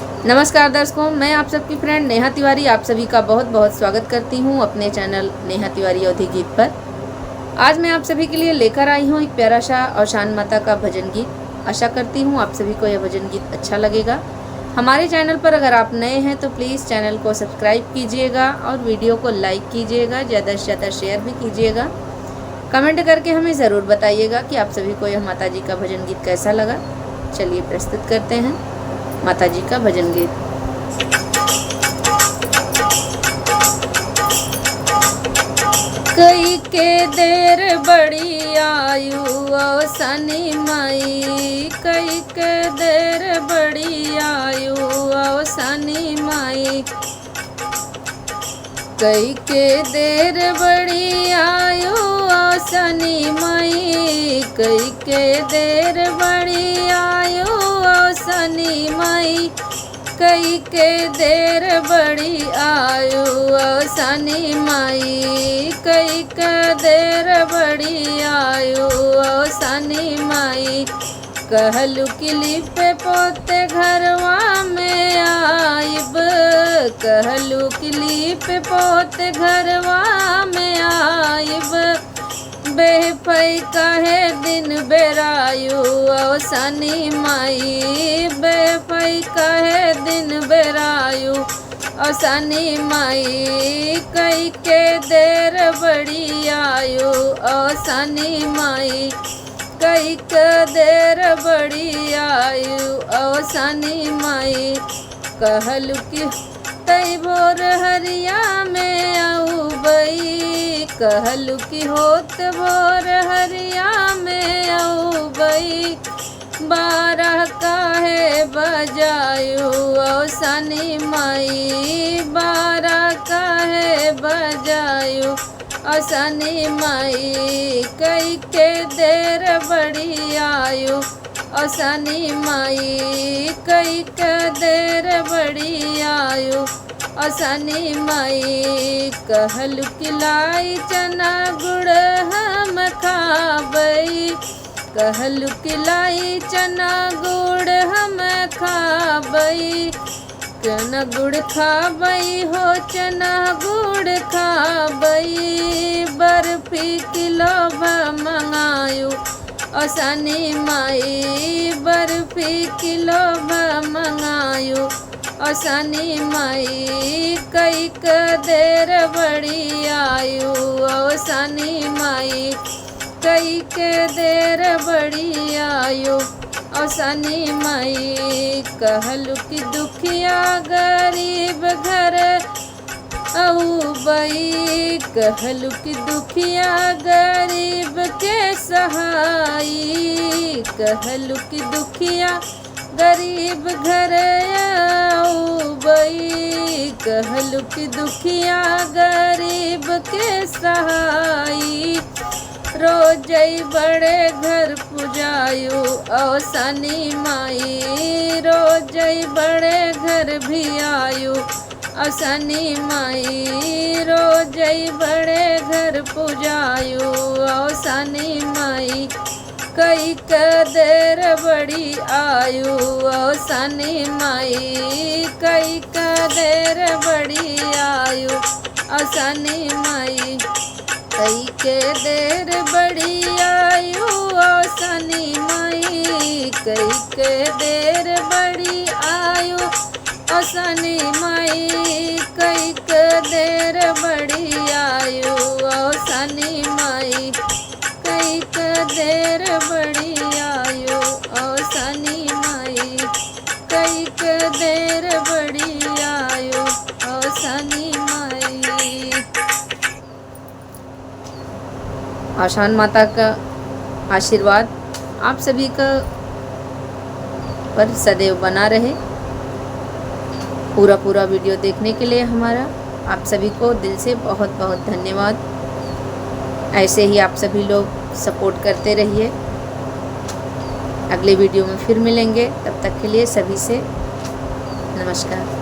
नमस्कार दर्शकों, मैं आप सबकी फ्रेंड नेहा तिवारी आप सभी का बहुत बहुत स्वागत करती हूं अपने चैनल नेहा तिवारी अवधी गीत पर। आज मैं आप सभी के लिए लेकर आई हूं एक प्यारा सा औशान माता का भजन गीत। आशा करती हूं आप सभी को यह भजन गीत अच्छा लगेगा। हमारे चैनल पर अगर आप नए हैं तो प्लीज़ चैनल को सब्सक्राइब कीजिएगा और वीडियो को लाइक कीजिएगा, ज़्यादा से ज़्यादा शेयर भी कीजिएगा। कमेंट करके हमें ज़रूर बताइएगा कि आप सभी को यह माता जी का भजन गीत कैसा लगा। चलिए प्रस्तुत करते हैं माता जी का भजन गीत। कई के देर बड़ी आयु अवसानी माई, कई के देर बड़ी आयु अवसानी माई, कई के देर बड़ी आयु अवसानी माई, कई के देर बड़ी आयु अवसानी माई, कई के देर बड़ी आयु अवसानी माई, कई के देर बड़ी आयु अवसानी माई। कहलू किली पे पोते घरवा में आइब, कहलू किली पे पोते घरवा में आइब, बेफई कहे दिन बेरायु अवसानी माई, बेफई कहे दिन बेरायु अवसानी माई, कई के देर बड़ी आयु अवसानी माई, कई के देर बड़ी आयु अवसानी माई। कहलू कि तई भोर हरिया में आऊ बई, कहलू कि होत भोर हरिया में आऊ बई, 12 काहे बजायु अवसानी माई, 12 काहे बजायु अवसानी माई, कई के देर बड़ी आयु अवसानी माई, कई के देर बड़ी आयु अवसानी माई। कहलू किलाई चना गुड़ हम खाबई, कहलू किलाई चना गुड़ हम खाबई, चना गुड़ खाबई हो चना गुड़ खाबई, बर्फी किलो मंगायु अवसानी माई, बर्फी किलो मंगायु अवसानी माई, कई के देर बड़ी आयु अवसानी माई, कई के देर बड़ी आयु अवसानी माई। कहलू कि दुखिया गरीब घर आऊ बई, कहलू कि दुखिया गरीब के सहाई, कहलू कि दुखिया गरीब घर आऊ बई, कहलू कि दुखिया गरीब के सहाई, रोजई बड़े घर पुजायु अवसानी माई, रोजई बड़े घर भी आयु अवसानी माई, रोजई बड़े घर पुजायु अवसानी माई, कई के देर बड़ी आयु अवसानी माई, कई के देर बड़ी आयु अवसानी माई, कई के देर बड़ी आयु अवसानी माई, कई के देर बड़ी आयु अवसानी माई, कई के देर बड़ी आयु अवसानी माई, कई के देर बड़ी आयु अवसानी माई, कई के देर बड़ी आयु अवसानी माई। औशान माता का आशीर्वाद आप सभी का पर सदैव बना रहे। पूरा वीडियो देखने के लिए हमारा आप सभी को दिल से बहुत बहुत धन्यवाद। ऐसे ही आप सभी लोग सपोर्ट करते रहिए। अगले वीडियो में फिर मिलेंगे, तब तक के लिए सभी से नमस्कार।